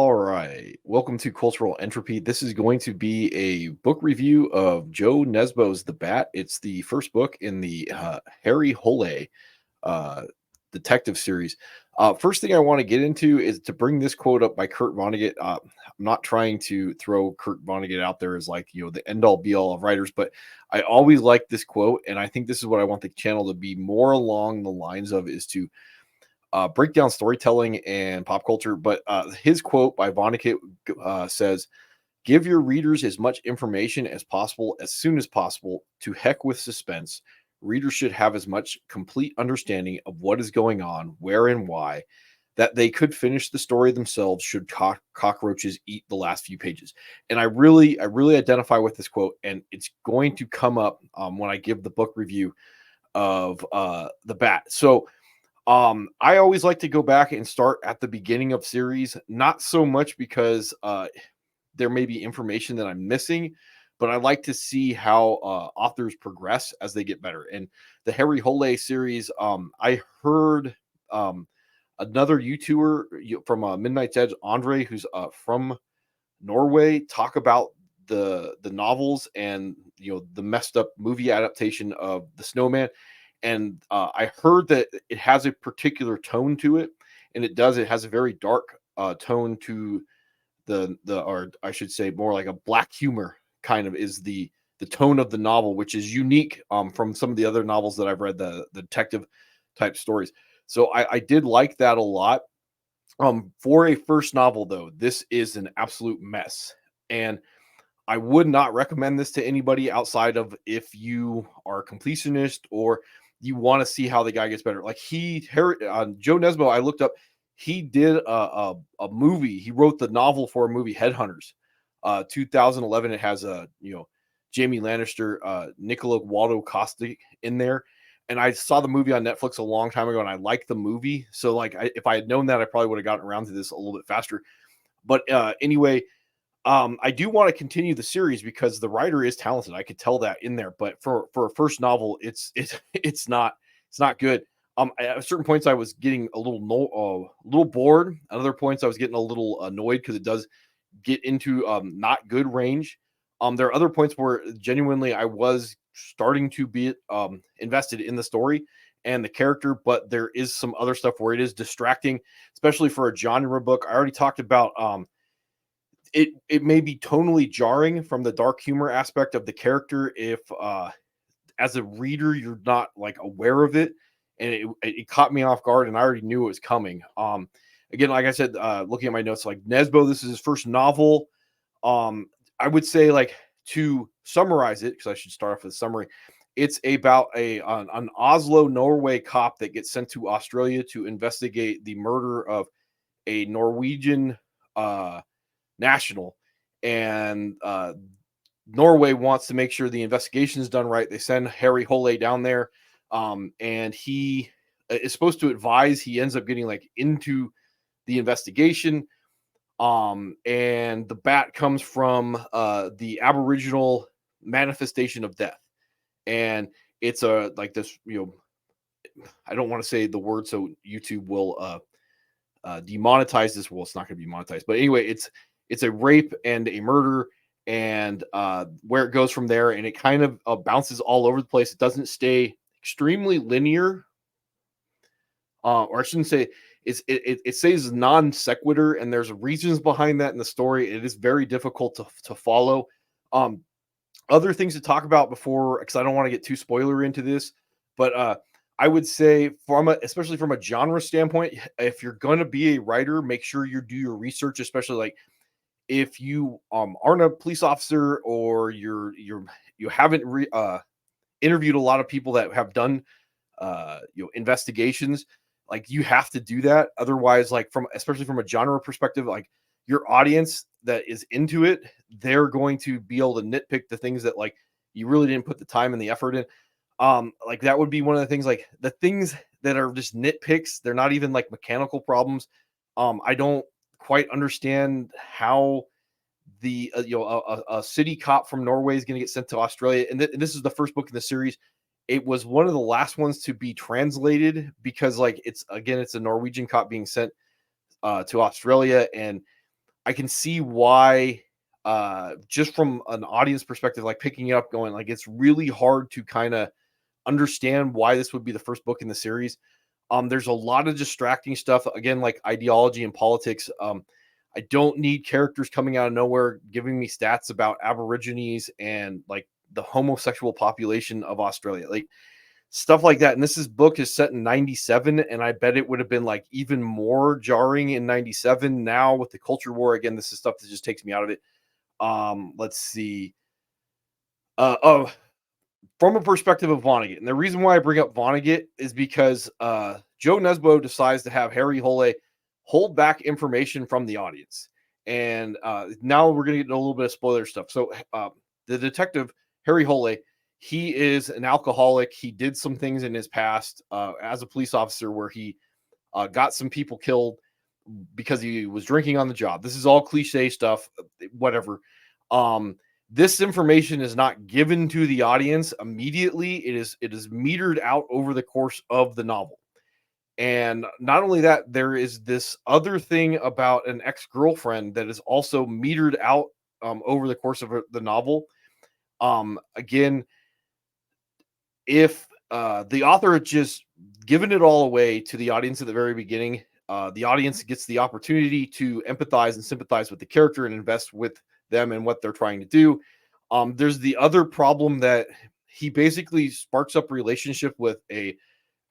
All right. Welcome to Cultural Entropy. This is going to be a book review of Joe Nesbo's The Bat. It's the first book in the Harry Hole uh, detective series. First thing I want to get into is to bring this quote up by Kurt Vonnegut. I'm not trying to throw Kurt Vonnegut out there as like, the end all be all of writers, but I always like this quote. And I think this is what I want the channel to be more along the lines of is to break down storytelling and pop culture. But his quote by Vonnegut says, "Give your readers as much information as possible as soon as possible. To heck with suspense. Readers should have as much complete understanding of what is going on, where and why, that they could finish the story themselves should cockroaches eat the last few pages." And I really identify with this quote, and it's going to come up when I give the book review of The Bat. So I always like to go back and start at the beginning of series, not so much because there may be information that I'm missing, but I like to see how authors progress as they get better. And the Harry Hole series, I heard another YouTuber from Midnight's Edge, Andre, who's from Norway, talk about the novels and the messed up movie adaptation of The Snowman. And I heard that it has a particular tone to it, and it does. It has a very dark tone to or I should say, more like a black humor kind of is the tone of the novel, which is unique from some of the other novels that I've read, the detective type stories. So I did like that a lot. For a first novel, though, this is an absolute mess, and I would not recommend this to anybody outside of if you are a completionist or you want to see how the guy gets better. Like Joe Nesbo, I looked up, he did a movie. He wrote the novel for a movie, Headhunters, 2011. It has Jamie Lannister, Nicola Waldo Costa in there. And I saw the movie on Netflix a long time ago, and I liked the movie. So, like, if I had known that, I probably would have gotten around to this a little bit faster. But anyway, I do want to continue the series because the writer is talented. I could tell that in there, but for a first novel, it's not good. At certain points, I was getting a little bored. At other points, I was getting a little annoyed because it does get into not good range. There are other points where genuinely I was starting to be invested in the story and the character, but there is some other stuff where it is distracting, especially for a genre book. I already talked about it may be tonally jarring from the dark humor aspect of the character if as a reader you're not like aware of it, and it caught me off guard and I already knew it was coming. Again, like I said, looking at my notes, like Nesbo, this is his first novel. I would say, like, to summarize it, because I should start off with a summary, it's about an Oslo, Norway cop that gets sent to Australia to investigate the murder of a Norwegian national, and Norway wants to make sure the investigation is done right. They send Harry Hole down there, and he is supposed to advise. He ends up getting like into the investigation, and the bat comes from the Aboriginal manifestation of death, and it's a like this. I don't want to say the word so YouTube will demonetize this. Well, it's not going to be monetized, but anyway, it's a rape and a murder, and where it goes from there, and it kind of bounces all over the place. It doesn't stay extremely linear, or I shouldn't say it says non sequitur, and there's reasons behind that in the story. It is very difficult to follow. Um, Other things to talk about before, because I don't want to get too spoiler into this, but I would say especially from a genre standpoint, if you're going to be a writer, make sure you do your research, especially like if you aren't a police officer or you haven't interviewed a lot of people that have done investigations. Like, you have to do that, otherwise, like, especially from a genre perspective, like, your audience that is into it, they're going to be able to nitpick the things that, like, you really didn't put the time and the effort in. Like, that would be one of the things, like the things that are just nitpicks, they're not even like mechanical problems. I don't quite understand how a city cop from Norway is going to get sent to Australia, and this is the first book in the series. It was one of the last ones to be translated because, like, it's a Norwegian cop being sent to Australia, and I can see why, just from an audience perspective, like picking it up, going like it's really hard to kind of understand why this would be the first book in the series. There's a lot of distracting stuff, again, like ideology and politics. I don't need characters coming out of nowhere giving me stats about Aborigines and like the homosexual population of Australia, like stuff like that. And this book is set in 97, and I bet it would have been like even more jarring in 97. Now with the culture war, again, this is stuff that just takes me out of it. Let's see. Oh, from a perspective of Vonnegut, and the reason why I bring up Vonnegut is because Joe Nesbo decides to have Harry Hole hold back information from the audience. And now we're going to get into a little bit of spoiler stuff. So the detective, Harry Hole, he is an alcoholic. He did some things in his past as a police officer where he got some people killed because he was drinking on the job. This is all cliche stuff, whatever. Um, this information is not given to the audience immediately. It is metered out over the course of the novel. And not only that, there is this other thing about an ex-girlfriend that is also metered out over the course of the novel. Again, if the author had just given it all away to the audience at the very beginning, the audience gets the opportunity to empathize and sympathize with the character and invest with them and what they're trying to do. There's the other problem that he basically sparks up a relationship with a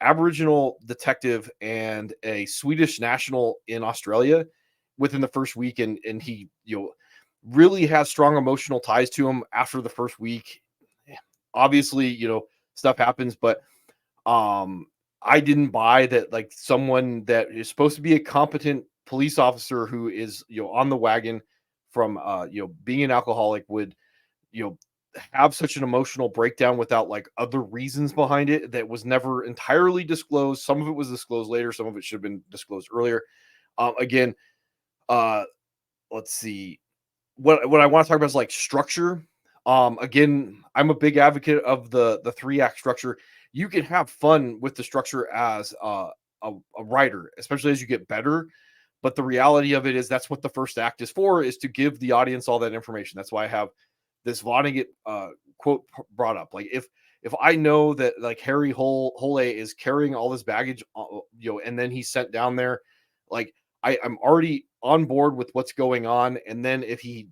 Aboriginal detective and a Swedish national in Australia within the first week, and he really has strong emotional ties to him after the first week. Obviously, stuff happens, but um I didn't buy that like someone that is supposed to be a competent police officer who is on the wagon from being an alcoholic would you know have such an emotional breakdown without like other reasons behind it that was never entirely disclosed. Some of it was disclosed later, some of it should have been disclosed earlier. Again, uh let's see, what I want to talk about is like structure. Again, I'm a big advocate of the 3 act structure. You can have fun with the structure as a writer, especially as you get better. But the reality of it is that's what the first act is for, is to give the audience all that information. That's why I have this Vonnegut quote brought up. Like if I know that like Harry Hole is carrying all this baggage, and then he's sent down there, like I'm already on board with what's going on. And then if he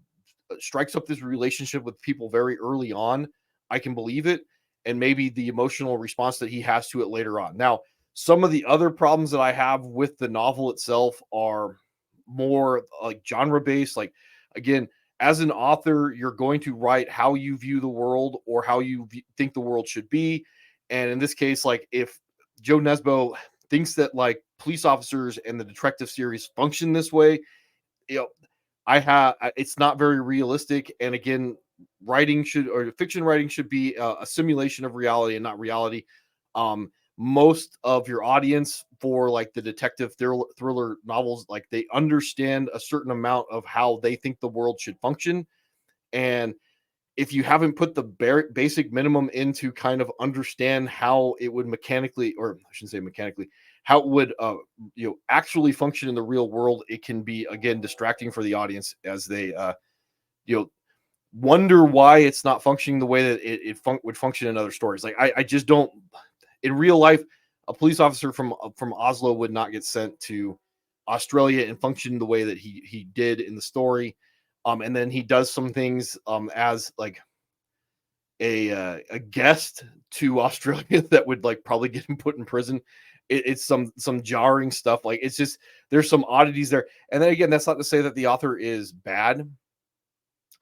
strikes up this relationship with people very early on, I can believe it. And maybe the emotional response that he has to it later on. Now, some of the other problems that I have with the novel itself are more like genre based. Like, again, as an author, you're going to write how you view the world or how you think the world should be. And in this case, like if Joe Nesbo thinks that like police officers and the detective series function this way, you know, it's not very realistic. And again, writing should or fiction writing should be a simulation of reality and not reality. Most of your audience for like the detective thriller novels, like they understand a certain amount of how they think the world should function. And if you haven't put the basic minimum in to kind of understand how it would mechanically, or I shouldn't say mechanically, how it would actually function in the real world, it can be again distracting for the audience as they you know wonder why it's not functioning the way that it would function in other stories. Like I just don't, in real life, a police officer from Oslo would not get sent to Australia and function the way that he did in the story. And then he does some things as like a guest to Australia that would like probably get him put in prison. It's some jarring stuff. Like it's just there's some oddities there. And then again, that's not to say that the author is bad.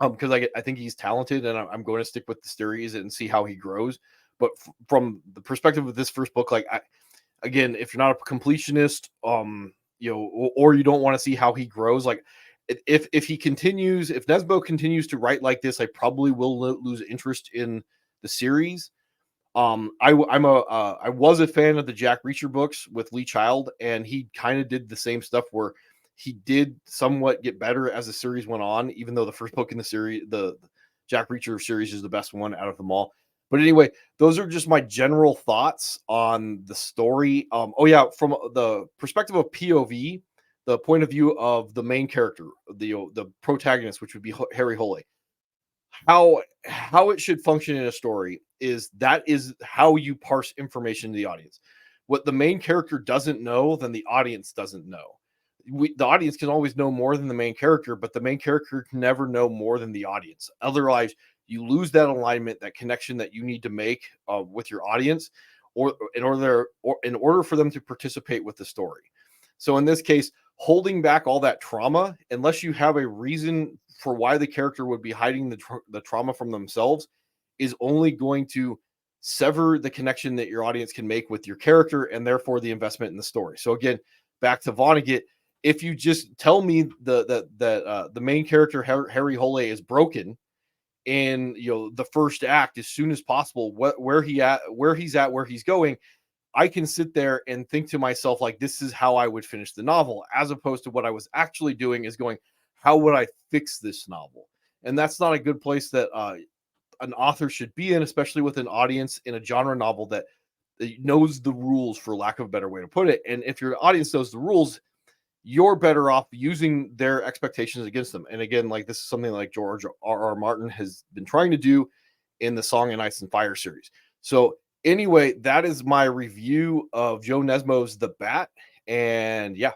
Because I think he's talented, and I'm going to stick with the series and see how he grows. But from the perspective of this first book, like again, if you're not a completionist, or you don't want to see how he grows, like if he continues, if Nesbo continues to write like this, I probably will lose interest in the series. I was a fan of the Jack Reacher books with Lee Child, and he kind of did the same stuff where he did somewhat get better as the series went on, even though the first book in the series, the Jack Reacher series, is the best one out of them all. But anyway, those are just my general thoughts on the story. Oh yeah, from the perspective of POV, the point of view of the main character, the protagonist, which would be Harry Hole. How it should function in a story is that is how you parse information to the audience. What the main character doesn't know, then the audience doesn't know. The audience can always know more than the main character, but the main character can never know more than the audience. Otherwise, you lose that alignment, that connection that you need to make with your audience, or in order for them to participate with the story. So in this case, holding back all that trauma, unless you have a reason for why the character would be hiding the trauma from themselves, is only going to sever the connection that your audience can make with your character and therefore the investment in the story. So again, back to Vonnegut, if you just tell me the main character Harry Hole is broken in the first act as soon as possible, where he's going, I can sit there and think to myself, like, this is how I would finish the novel, as opposed to what I was actually doing is going, how would I fix this novel? And that's not a good place that an author should be in, especially with an audience in a genre novel that knows the rules, for lack of a better way to put it. And if your audience knows the rules, you're better off using their expectations against them. And again, like, this is something like George R.R. Martin has been trying to do in the Song and Ice and Fire series. So anyway, that is my review of Joe Nesbo's The Bat. And yeah,